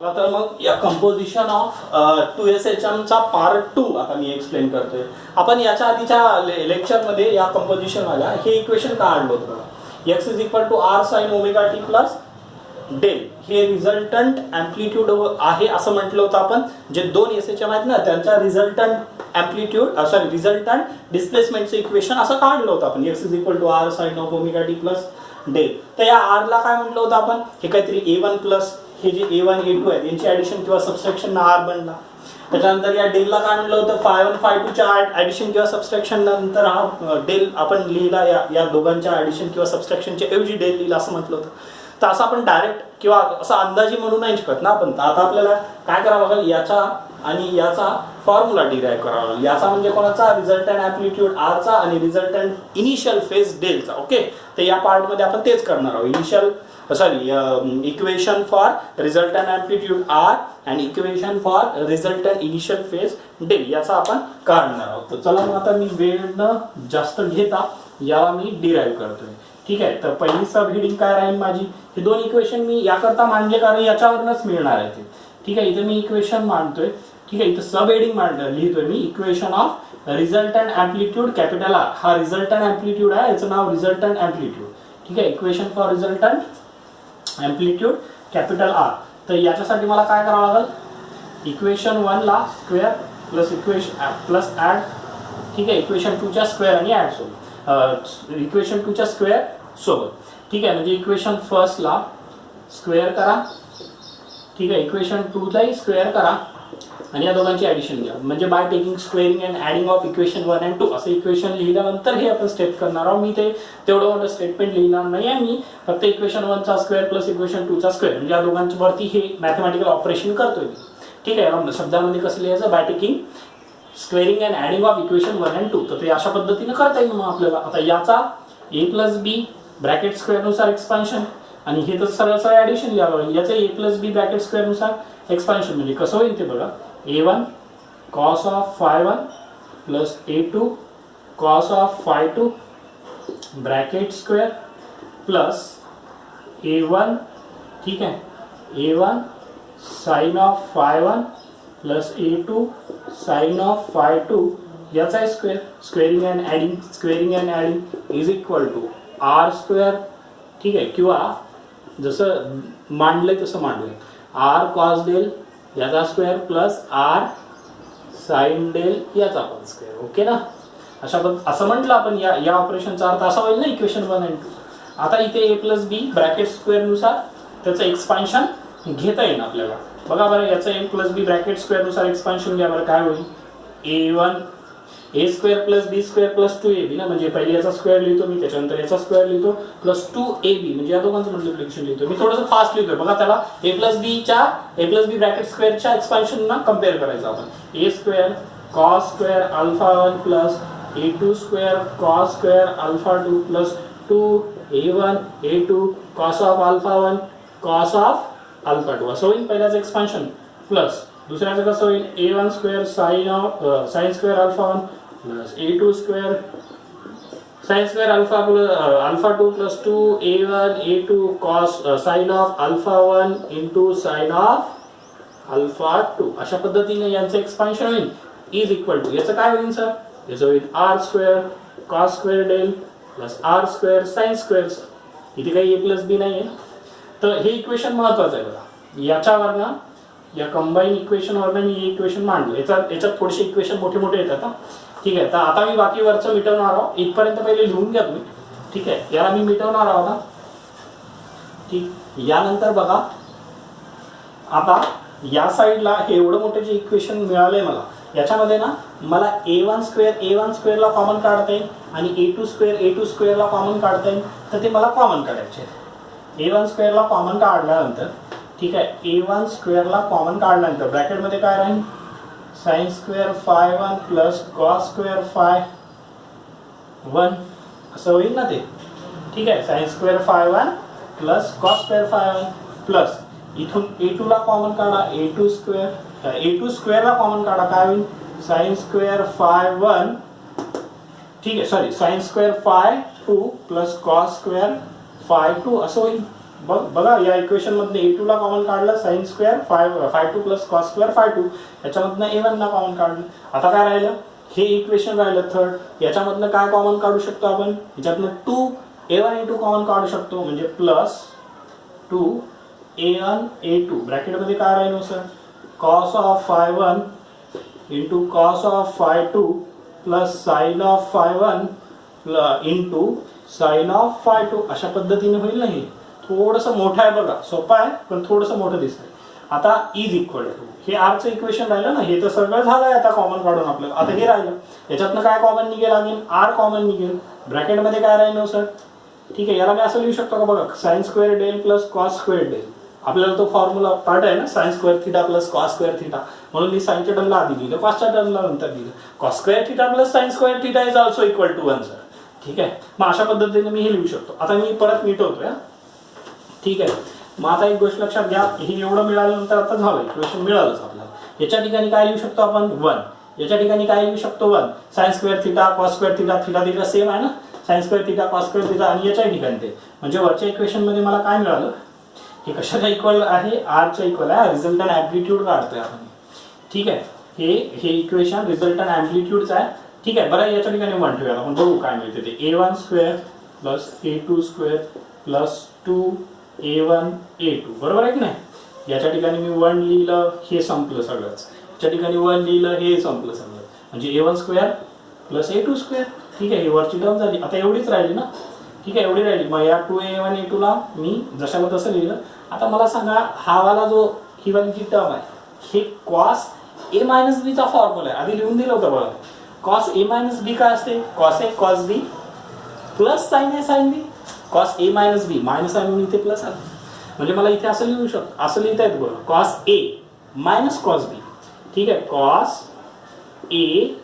तर मग या कंपोजिशन ऑफ 2SHM चा पार्ट 2 आता मी एक्सप्लेन करतोय. आपण याच्या आधीच्या लेक्चरमध्ये या कंपोजिशन वाला हे इक्वेशन का आणलं होतं बघा. x is equal to r sin omega t plus del हे रिझल्टंट अँप्लिट्यूड आहे असं म्हटलं होतं आपण. जे दोन SHM आहेत ना त्यांच्या रिझल्टंट अँप्लिट्यूड रिझल्टंट डिस्प्लेसमेंटचं इक्वेशन असं काढलं होतं आपण. x is equal to r sin of omega t plus del. तर या r ला काय म्हटलं होतं आपण, हे काहीतरी a1 प्लस हे जे a1 a2 आहेत यांची ऍडिशन किंवा सबट्रॅक्शन r बनला. त्याच्यानंतर या डेल ला काय म्हटलं होतं, phi1 phi2 च्या ऍडिशन किंवा सबट्रॅक्शन नंतर हा डेल आपण लिहिला. या दोघांच्या ऍडिशन किंवा सबट्रॅक्शनच्या ऐवजी डेल लिहिला असं म्हटलं होतं. तर असं आपण डायरेक्ट किंवा असं अंदाजी म्हणू नाही शकत ना आपण. आता आपल्याला काय करावं लागेल, याचा आणि याचा फॉर्म्युला डिराईव्ह करावा लागेल. याचा म्हणजे कोणाचा, रिझल्टंट अँप्लिट्यूड r चा आणि रिझल्टंट इनिशियल फेज डेलचा. ओके, तर या पार्ट मध्ये आपण तेच करणार आहोत. Equation for resultant amplitude r आणि equation for resultant initial phase del याचा आपण काढणार आहोत. तर चला मग आता मी वेळ न जास्त घेता याला मी डिराईव्ह करतोय. ठीक आहे, तर पहिली सब हेडिंग काय राहील माझी, हे दोन इक्वेशन मी याकरता मांडले कारण याच्यावरच मिळणार आहे ते. ठीक आहे, इथे मी इक्वेशन मांडतोय. ठीक आहे, इथे सब हेडिंग लिहितोय मी equation of resultant amplitude capital R. हा रिझल्टंट अँप्लिट्यूड आहे, याचं नाव रिझल्टंट अँप्लिट्यूड. ठीक आहे, equation for resultant amplitude capital R. तर याच्यासाठी मला काय करावं लागेल, इक्वेशन 1 ला square plus equation plus add. ठीक आहे, इक्वेशन 2 च्या स्क्वेअर आणि ऍड सोबत, इक्वेशन 2 च्या स्क्वेअर सोबत. ठीक आहे, म्हणजे इक्वेशन फर्स्ट ला स्क्वेअर करा. ठीक आहे, इक्वेशन 2 लाही स्क्वेअर करा आणि या दोघांची ऍडिशन घ्या. म्हणजे by taking squaring and adding of equation 1 आणि 2 असं इक्वेशन लिहिल्यानंतर हे आपण स्टेप करणार आहोत. मी ते तेवढं मोठं स्टेटमेंट लिहिणार नाही आहे. मी फक्त इक्वेशन 1 चा स्क्वेअर प्लस इक्वेशन 2 चा स्क्वेअर म्हणजे या दोघांच्या वरती हे मॅथमॅटिकल ऑपरेशन करतोय मी. ठीक आहे, याला शब्दामध्ये कसं लिहायचं, by taking squaring and adding of equation 1 आणि 2. तर ते अशा पद्धतीने करता येईल. मग आपल्याला आता याचा a plus B bracket square नुसार एक्सपान्शन आणि हे तर सरळ सरळ ऍडिशन लिहावं लागेल. याचं a plus B bracket square नुसार एक्सपान्शन म्हणजे कसं होईल ते बघा. a1 cos of phi1 plus a2 cos of phi2 bracket square plus a1. ठीक आहे, a1 sin of phi1 plus a2 sin of phi2 याचा square. Squaring and adding is equal to r square. ठीक आहे, किंवा जसं मांडलंय तसं मांडलंय, r cos डेल याचा square plus r sine del याचा पण स्क्वेअर. ओके ना, असं म्हटलं आपण. या ऑपरेशनचा अर्थ असा होईल ना इक्वेशन 1 आणि 2. आता इथे a plus B bracket square नुसार त्याचं एक्सपान्शन घेता येईल आपल्याला. बघा बरं, याचं a plus B bracket square नुसार एक्सपान्शन घ्या बरं. काय होईल, a1 a square plus B square plus 2ab ना, म्हणजे पहिले याचा स्क्वेअर लिहितो मी, त्याच्यानंतर याचा स्क्वेअर लिहितो प्लस 2ab म्हणजे या दोघांचं मल्टिप्लिकेशन लिहितो मी. थोडंसं फास्ट लिहितोय बघा. त्याला a प्लस बी ब्रॅकेट स्क्वेअरच्या एक्सपान्शन ना कम्पेअर करायचं आपण. a square cos square alpha 1 plus a2 square cos square alpha 2 plus 2a1 a2 cos of alpha 1 cos of alpha 2 असं होईल पहिल्याचं एक्सपान्शन. प्लस दुसऱ्याचं कसं होईल, a1 square sine square alpha 1 plus a2 square sine square alpha 2 plus 2a1 a2 cos sine of alpha 1 into sine of alpha 2. अशा पद्धतीने यांचं expansion होईल. इज इक्वल टू याचं काय होईल सर, याचं होईल r square cos square del plus r square sine square. इथे काही a प्लस बी नाही आहे. तर हे इक्वेशन महत्वाचं आहे बघा. याच्यावरनं या कंबाईन इक्वेशन वरनं मी हे इक्वेशन मांडलं. याच्यात थोडेसे इक्वेशन मोठे मोठे येतात. ठीक आहे, तर आता मी बाकी वरचं मिटवणार आहोत. इथपर्यंत पहिले लिहून घ्या तुम्ही. ठीक आहे, याला मी मिटवणार आहोत. ठीक, यानंतर बघा आता या साईडला हे एवढं मोठे जे इक्वेशन मिळालंय मला, याच्यामध्ये ना मला a1 स्क्वेअरला कॉमन काढता येईल आणि a2 स्क्वेअरला कॉमन काढता येईल. तर ते मला कॉमन काढायचे. a1 स्क्वेअरला कॉमन काढल्यानंतर, ठीक आहे, a1 स्क्वेअरला कॉमन काढल्यानंतर ब्रॅकेटमध्ये काय राहील, sine square phi1 plus cos square phi1 असं होईल ना ते. ठीक आहे, sine square phi1 plus cos square phi1 plus इथून a2 ला कॉमन काढा, a2 स्क्वेअरला कॉमन काढा, काय होईल, साइन स्क्वेअर phi1. ठीक आहे, sorry, sine square phi2 plus cos square phi2 असं होईल. बघा या इक्वेशन मधनं A2 ला कॉमन काढलं sine square phi two plus cos square phi two, याच्यामधनं A1 ला कॉमन काढलं. आता काय राहिलं, हे इक्वेशन राहिलं थर्ड. याच्यामधनं काय कॉमन काढू शकतो आपण, याच्यातनं 2 A1 A2 कॉमन काढू शकतो, म्हणजे प्लस 2 A1 A2 ब्रॅकेटमध्ये काय राहिलं sir, cos of five 1 into cos of five 2 plus sign of five 1 into sine of five 2. अशा पद्धतीने होईल ना. हे थोडंसं मोठं आहे बघा, सोपं आहे पण थोडंसं मोठं दिसतंय. आता इज इक्वल टू हे आरचं इक्वेशन राहिलं ना, हे तर सगळं झालंय आता कॉमन काढून आपल्याला. आता हे राहिलं, याच्यातनं काय कॉमन निघेल, अगेन आर कॉमन निघेल. ब्रॅकेटमध्ये काय राहिलं सर, ठीक आहे, याला मी असं लिहू शकतो का बघा, sine square del plus cos square del. आपल्याला तो फॉर्म्युला पार्ट आहे ना, sine square theta plus cos square theta, म्हणून मी साइनच्या टर्मला आधी लिहिलं, कॉसच्या टर्मला नंतर लिहिलं. Cos square theta plus sine square theta is also equal to 1 sir. ठीक आहे, मग अशा पद्धतीने मी हे लिहू शकतो. आता मी परत मिटवतोय. ठीक आहे, मग आता एक गोष्ट लक्षात घ्या, हे एवढं मिळाल्यानंतर आता झालं, इक्वेशन मिळालंच आपल्याला. याच्या ठिकाणी काय लिहू शकतो आपण 1, याच्या ठिकाणी काय लिहू शकतो 1. Sign square theta cos square theta, theta theta same आहे ना, sine square theta cos square theta, आणि याच्या ठिकाणी ते म्हणजे वरच्या इक्वेशन मध्ये मला काय मिळालं, हे कशाच्या इक्वल आहे, आरच्या इक्वल आहे. रिझल्टंट ॲम्प्लिट्यूड काढतोय आपण. ठीक आहे, हे इक्वेशन रिझल्टंट ॲम्प्लिट्यूडचं आहे. ठीक आहे, बरं याच्या ठिकाणी 1 ठेवूया आपण, बघू काय मिळते ते. A1 square plus A2 square plus 2A1 A2, बरोबर आहे की नाही. याच्या ठिकाणी मी 1 लिहिलं, हे संपलं सगळंच. याच्या ठिकाणी 1 लिहिलं, हे संपलं सगळं, म्हणजे A1 square plus A2 square. ठीक आहे, ही वरची टर्म झाली. आता एवढीच राहिली ना. ठीक आहे, एवढी राहिली. मग या 2A1 A2 ला मी जशाला तसं लिहिलं. आता मला सांगा, हा वाला जो ही वाली जी टर्म आहे, हे कॉस A मायनस बी चा फॉर्म्युला आहे. आधी लिहून दिलं होतं बघा. कॉस A मायनस बी काय असते, cos A cos B plus sign A sine B. Cos A minus B, minus आहे म्हणून इथे प्लस आलं, म्हणजे मला इथे असं लिहू शकतो, असं लिहिता येतं बघा, कॉस ए मायनस कॉस बी. ठीक आहे, कॉस ए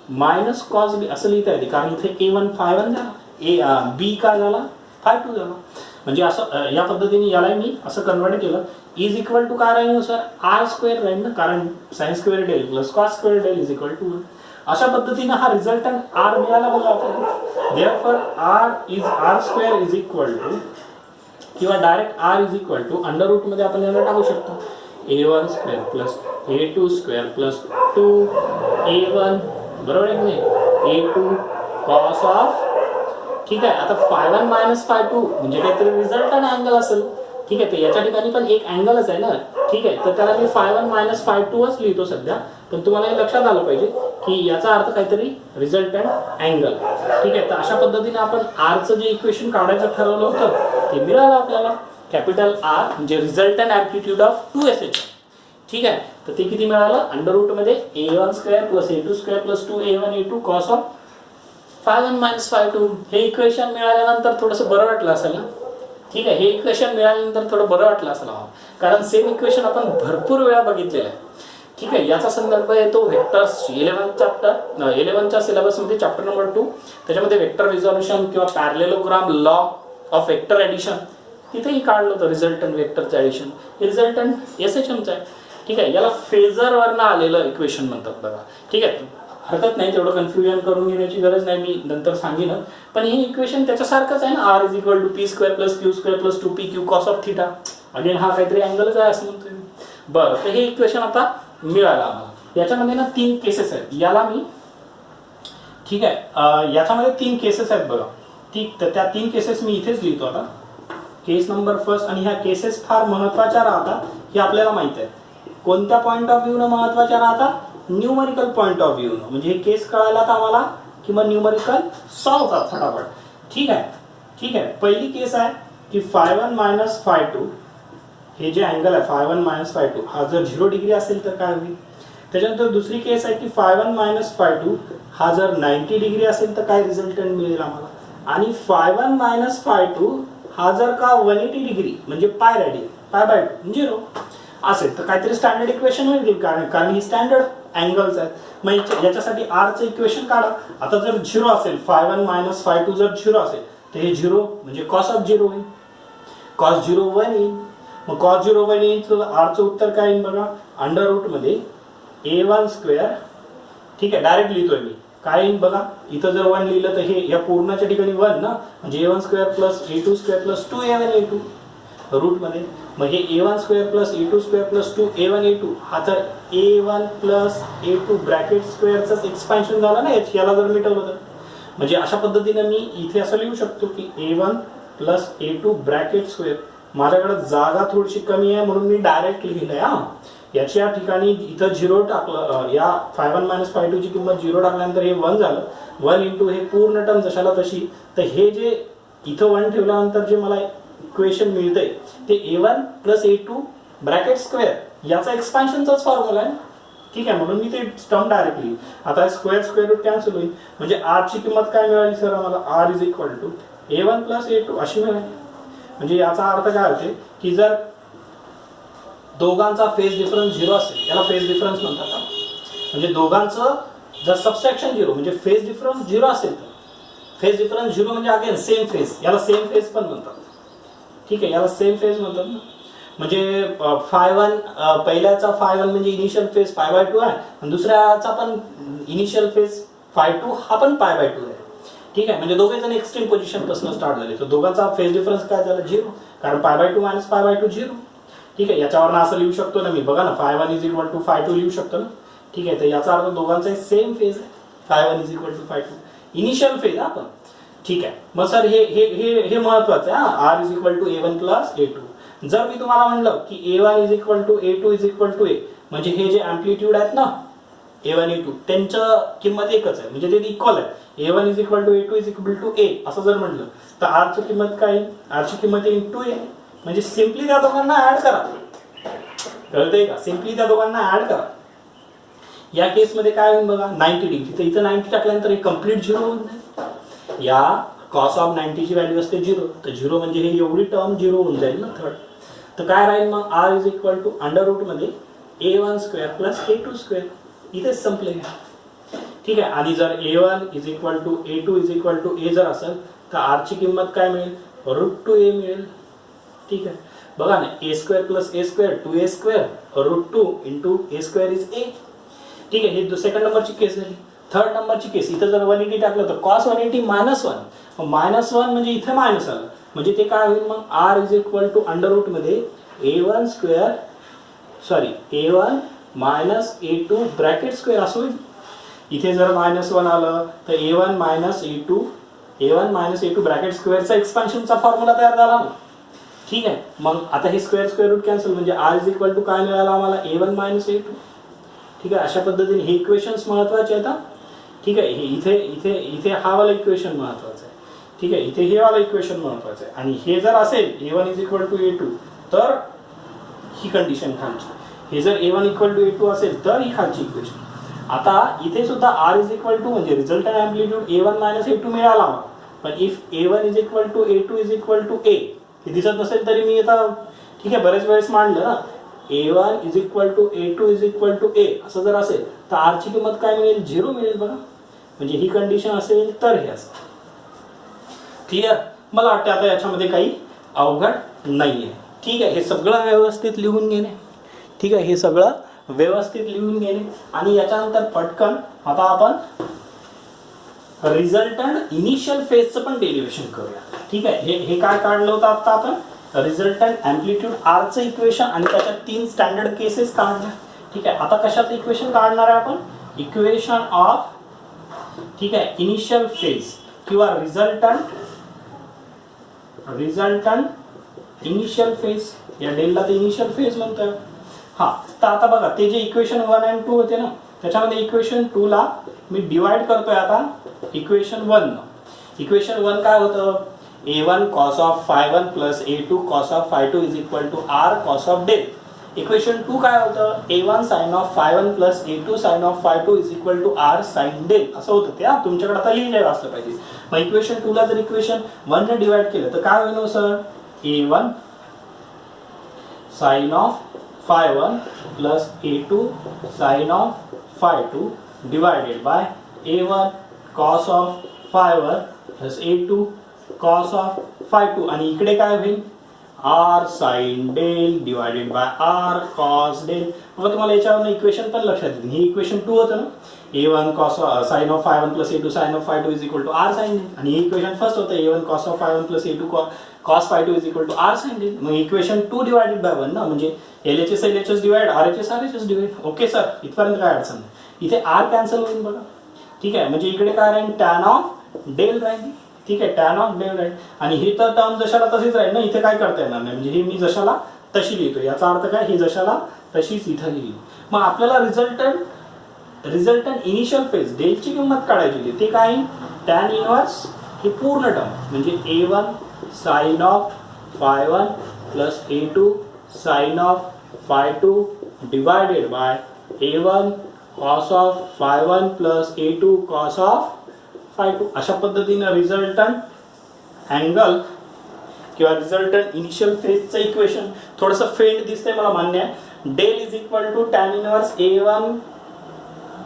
मायनस कॉस बी असं लिहिता येते, कारण इथे A1 फाय 1 झाला, बी काय झाला, फाय 2 झाला. म्हणजे असं या पद्धतीने याला मी असं कन्वर्ट केलं. इज इक्वल टू काय राहील सर, आर स्क्वेअर राहील ना, कारण sine square del plus cos square del is equal to 1. अशा पद्धतीने हा रिझल्टंट आर मिळाला बघा आपल्याला. Therefore R square is equal to, किंवा direct R is equal to under root मध्ये आपण याला टाकू शकतो, A1 square plus A2 square plus 2A1, बरोबर आहे की नाही, A2 कॉस ऑफ. ठीक आहे, आता फाय 1 मायनस फाय 2 म्हणजे काहीतरी रिझल्टंट अँगल असेल. ठीक आहे, तर याच्या ठिकाणी पण एक अँगलच आहे ना. ठीक आहे, तर त्याला मी फाय 1 मायनस फाय 2च लिहितो सध्या, पण तुम्हाला हे लक्षात आलं पाहिजे की याचा अर्थ काहीतरी रिझल्टंट अँगल. ठीक आहे, तर अशा पद्धतीने आपण आरचं जे इक्वेशन काढायचं ठरवलं होतं ते मिळालं आपल्याला. कॅपिटल आर म्हणजे रिझल्टंट ॲम्प्लिट्यूड ऑफ 2SH. ठीक आहे, तर ते किती मिळालं, अंडर रूट मध्ये A1 square plus A2 square plus 2A1 A2 cos of five 1 minus five 2. हे इक्वेशन मिळाल्यानंतर थोडंसं बरं वाटलं असेल ना. ठीक आहे, हे इक्वेशन मिळाल्यानंतर थोडं बरं वाटलं असेल, कारण सेम इक्वेशन आपण भरपूर वेळा बघितलेलं आहे. ठीक आहे, याचा संदर्भ येतो व्हेक्टर्स 11च्या सिलेबसमध्ये चॅप्टर नंबर 2, त्याच्यामध्ये वेक्टर रिझोल्युशन किंवा parallelogram law of vector addition, तिथेही काढलं होतं रिझल्टंट वेक्टरचं ॲडिशन. हे रिझल्टंट SHMचं आहे. ठीक आहे, याला फेजरवरनं आलेलं इक्वेशन म्हणतात बघा. ठीक आहे, हरकत नाही, तेवढं कन्फ्युजन करून घेण्याची गरज नाही, मी नंतर सांगेन. पण हे इक्वेशन त्याच्यासारखंच आहे ना, R is equal to P square plus Q square plus 2PQ cos of theta. Again हा काहीतरी अँगलच आहे असं म्हणतोय मी. बरं, तर हे इक्वेशन आता मिळालं आम्हाला. याच्यामध्ये ना 3 केसेस आहेत, याला मी. ठीक आहे, याच्यामध्ये 3 केसेस आहेत बघा. ठीक, तर त्या 3 केसेस मी इथेच लिहितो आता. केस नंबर फर्स्ट, आणि ह्या केसेस फार महत्वाच्या राहतात हे आपल्याला माहित आहे. कोणत्या पॉईंट ऑफ व्ह्यूनं महत्वाच्या राहतात, न्यूमरिकल पॉईंट ऑफ व्ह्यूनं. म्हणजे हे केस कळायला तर आम्हाला किंवा न्यूमरिकल सॉल्व्ह होतात फटाफट. ठीक आहे, ठीक आहे, पहिली केस आहे की फाय 1 मायनस फाय 2, हे जे अँगल आहे फाय 1 मायनस फाय 2 हा जर 0 डिग्री असेल तर काय होईल. त्याच्यानंतर दुसरी केस आहे की फाय 1 मायनस फाय 2 हा जर 90 डिग्री असेल तर काय रिझल्टंट मिळेल आम्हाला. आणि फाय 1 मायनस फाय 2 हा जर का 180 डिग्री म्हणजे पाय रेडियन, पाय बाय 2 0 असेल तर काहीतरी स्टँडर्ड इक्वेशन मिळतील, कारण ही स्टँडर्ड अँगल्स आहेत. मग याच्यासाठी आरचं इक्वेशन काढा. आता जर 0 असेल, फाय 1 मायनस फाय 2 जर 0 असेल तर हे 0 म्हणजे कॉस ऑफ 0 होईल, कॉस 0 1 येईल. मग कॉस 0 1 येईल तर आरचं उत्तर काय येईल बघा, अंडर रूट मध्ये A1 स्क्वेअर. ठीक आहे, डायरेक्ट लिहितोय मी, काय येईल बघा, इथं जर 1 लिहिलं तर हे या पूर्णाच्या ठिकाणी 1 ना, म्हणजे A1 square plus A2 square plus 2A1 A2 रूटमध्ये. मग हे a1 square plus a2 square plus 2a1 a2 हा तर a1 plus a2 bracket स्क्वेअरचंच expansion झालं ना, याला जर मिटवलं तर. म्हणजे अशा पद्धतीने मी इथे असं लिहू शकतो की a1 plus a2 bracket square. माझ्याकडे जागा थोडीशी कमी आहे म्हणून मी डायरेक्ट लिहिलंय. हा, याच्या ठिकाणी इथं 0 टाकलं, या φ1 मायनस φ2 ची किंमत 0 टाकल्यानंतर हे 1 झालं. 1 इंटू हे पूर्ण टर्म जशाला तशी. तर हे जे इथं 1 ठेवल्यानंतर जे मला इक्वेशन मिळतंय ते a1 plus a2 bracket square याचा एक्सपान्शनचाच फॉर्म्युला आहे. ठीक आहे, म्हणून मी ते टर्म डायरेक्टली. आता स्क्वेअर स्क्वेअर रूट कॅन्सल होईल. म्हणजे r ची किंमत काय मिळाली सर आम्हाला? r is equal to a1 plus a2 अशी मिळाली. म्हणजे याचा अर्थ काय होते की जर दोघांचा फेज डिफरन्स 0 असेल, याला फेज डिफरन्स म्हणतात. म्हणजे दोघांचं जर सबसेक्शन 0 म्हणजे फेज डिफरन्स 0 असेल तर फेज डिफरन्स 0 म्हणजे अगेन सेम फेज, याला सेम फेज पण म्हणतात. ठीक आहे, याला सेम फेज म्हणतात ना. म्हणजे φ1 पहिल्याचा φ1 म्हणजे इनिशियल फेज π/2 आहे आणि दुसऱ्याचा पण इनिशियल फेज φ2 हा पण π/2 आहे. ठीक आहे, म्हणजे दोघे जण एक्स्ट्रीम पोझिशन पासून स्टार्ट झाले. तर दोघांचा फेज डिफरन्स काय झाला? 0, कारण π/2 मायनस π/2 0. ठीक आहे, याच्यावर असं लिहू शकतो ना मी, बघा ना, φ1 इज इक्वल टू φ2 लिहू शकतो ना. ठीक आहे, तर याचा अर्थ दोघांचा सेम फेज आहे. φ1 is equal to φ2 initial phase आपण. ठीक आहे, मग सर हे हे हे हे महत्वाचं आहे. r is equal to a1 plus a2. जर मी तुम्हाला म्हणलं की a1 is equal to a2 is equal to a, म्हणजे हे जे अँप्लिट्यूड आहेत ना a1 a2 त्यांचं किंमत एकच आहे, म्हणजे ते इक्वल आहे. a1 is equal to a2 is equal to a असं जर म्हटलं तर r ची किंमत काय? r ची किंमत आहे इंटू a. म्हणजे सिम्पली त्या दोघांना ऍड करा. कळतंय का? सिम्पली त्या दोघांना ऍड करा. या केसमध्ये काय होईल बघा, 90 डिग्री. तर इथं 90 टाकल्यानंतर हे कम्प्लीट 0 होऊन जाईल. या कॉस ऑफ 90 ची व्हॅल्यू असते 0, तर 0 म्हणजे हे एवढी टर्म 0 होऊन जाईल ना थर्ड. तर काय राहील मग? r is equal to under root मध्ये a1 square plus a2 square. इथेच संपले. ठीक आहे, आणि जर a1 is equal to a2 is equal to a जर असेल तर r ची किंमत काय मिळेल? √2a मिळेल. ठीक आहे, बघा ना, a square plus a square 2a square √2 into a square is a. ठीक आहे, ही सेकंड नंबरची केस झाली. थर्ड नंबरची केस, इथं जर 180 टाकलं तर कॉस 180 मायनस 1. मायनस 1 म्हणजे इथे मायनस आलं, म्हणजे ते काय होईल मग? r is equal to under root मध्ये a1 square a1 minus a2 bracket square असं होईल. इथे जर मायनस 1 आलं तर a1 मायनस a2 ब्रॅकेट स्क्वेअरचा एक्सपान्शनचा फॉर्म्युला तयार झाला ना. ठीक आहे, मग आता हे स्क्वेअर स्क्वेअर रूट कॅन्सल, म्हणजे r इज इक्वल टू काय मिळालं आम्हाला? a1 minus a2. ठीक आहे, अशा पद्धतीने हे इक्वेशन्स महत्वाचे आहेत. ठीक आहे, हे इथे इथे इथे हा वाला इक्वेशन महत्वाचं आहे. ठीक आहे, इथे हे वाला इक्वेशन महत्वाचं आहे. आणि हे जर असेल a1 is equal to a2 तर ही कंडिशन खालची. हे जर a1 इक्वल टू a2 असेल तर ही खालची इक्वेशन. आता इथे सुद्धा r इज इक्वल टू म्हणजे resultant amplitude a1 minus a2 मिळाला मला. पण if a1 is equal to a2 is equal to a हे दिसत नसेल तरी मी आता, ठीक आहे, बरेच वेळेस मांडलं ना, a1 is equal to a2 is equal to a असं जर असेल तर r ची किंमत काय मिळेल? 0 मिळेल. बघा, म्हणजे ही कंडिशन असेल तर हे असं. क्लिअर? मला वाटतं आता याच्यामध्ये काही अवघड नाहीये. ठीक आहे, हे सगळं व्यवस्थित लिहून घेणे. ठीक आहे, हे सगळं व्यवस्थित लिहून घेणे. आणि याच्यानंतर पटकन आता आपण रिझल्टंट इनिशियल फेजचं पण डेरिव्हेशन करूया. ठीक आहे, हे काय काढलं होतं आता आपण? रिझल्टंट अँप्लिट्यूड r चं इक्वेशन आणि त्याच्यात 3 स्टँडर्ड केसेस काढल्या. ठीक आहे, आता कशाचं इक्वेशन काढणार आहे आपण? इक्वेशन ऑफ, ठीक आहे, इनिशियल फेज किंवा रिझल्टंट इनिशियल फेज. या डेलला ते इनिशियल फेज म्हणतोय. हा, तर आता बघा, ते जे इक्वेशन 1 आणि 2 होते ना, त्याच्यामध्ये इक्वेशन 2 ला मी डिवाइड करतोय आता इक्वेशन 1 न. इक्वेशन 1 काय होतं? a1 cos of φ1 plus a2 cos of φ2 is equal to r cos of del. Equation 2 काय होतं? a1 sin of φ1 plus a2 sin of φ2 is equal to r sin del असं होतं. ते तुमच्याकडे आता लिहिलेलं असलं पाहिजे. मग इक्वेशन 2 ला जर इक्वेशन 1 ने डिवाइड केलं तर काय होईल sir? a1 sin of φ1 plus a2 sin of φ2 divided by a1 cos of φ1 plus a2 cos of φ2 आणि इकडे काय होईल? r sin del divided by r cos del. मग तुम्हाला याच्यावरून इक्वेशन पण लक्षात येईल. हे इक्वेशन 2 होतं ना, a1 cos sin of φ1 plus a2 sin of φ2 is equal to r sin del. आणि हे इक्वेशन फर्स्ट होतं a1 cos of φ1 plus a2 cos phi 2 is equal to r sine del. मग इक्वेशन 2 डिवायडेड बाय 1 ना, म्हणजे LHS LHS divide RHS RHS divide. Okay sir, इथपर्यंत काय अडचण नाही. इथे आर कॅन्सल होईल बघा. ठीक आहे, म्हणजे इकडे काय राहील, टॅन ऑफ डेल राहील. ठीक आहे, टॅन ऑफ डेल राहील. आणि ही तर टर्म जशाला तशीच राहील ना, इथे काय करता येणार नाही, म्हणजे ही मी जशाला तशी लिहितो, याचा अर्थ काय, ही जशाला तशीच इथं लिहिली. मग आपल्याला रिझल्टंट इनिशियल फेज डेलची किंमत काढायची, ते काय, टॅन इनवर्स ही पूर्ण टर्म म्हणजे A1 sine of phi 1 plus A2 sine of phi 2 divided by A1 cos of phi 1 plus A2 cos of phi 2. अशा पद्धतीने रिझल्टंट अँगल किंवा रिझल्टंट इनिशियल फेजचं इक्वेशन थोडंसं फेंट दिसतंय, मला मान्य आहे. Del is equal to tan inverse A1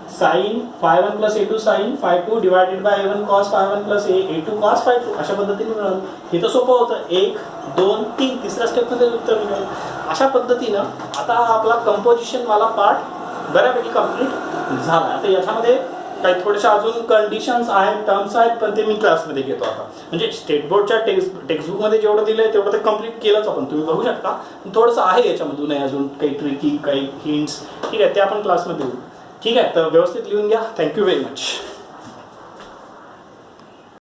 sine phi 1 plus A2 sine phi 2 divided by A1 cos phi 1 plus A2 cos phi 2. अशा पद्धतीने मिळालं. हे तर सोपं होतं. 1 2 3 तिसऱ्या स्टेपमध्ये उत्तर मिळालं. अशा पद्धतीनं आता आपला कंपोजिशन वाला पार्ट बऱ्यापैकी कंप्लीट झाला. आता याच्यामध्ये काही थोडेसे अजून कंडिशन्स आहेत, टर्म्स आहेत, पण ते मी क्लासमध्ये घेतो आता. म्हणजे स्टेट बोर्डच्या टेक्स्टबुकमध्ये जेवढं दिलंय तेवढं ते कंप्लीट केलंच आपण, तुम्ही बघू शकता. थोडंसं आहे याच्यामधून अजून काही ट्रिकी, काही हिंट्स. ठीक आहे, ते आपण क्लासमध्ये देऊ. ठीक आहे, तर व्यवस्थित लिहून घ्या. Thank you very much.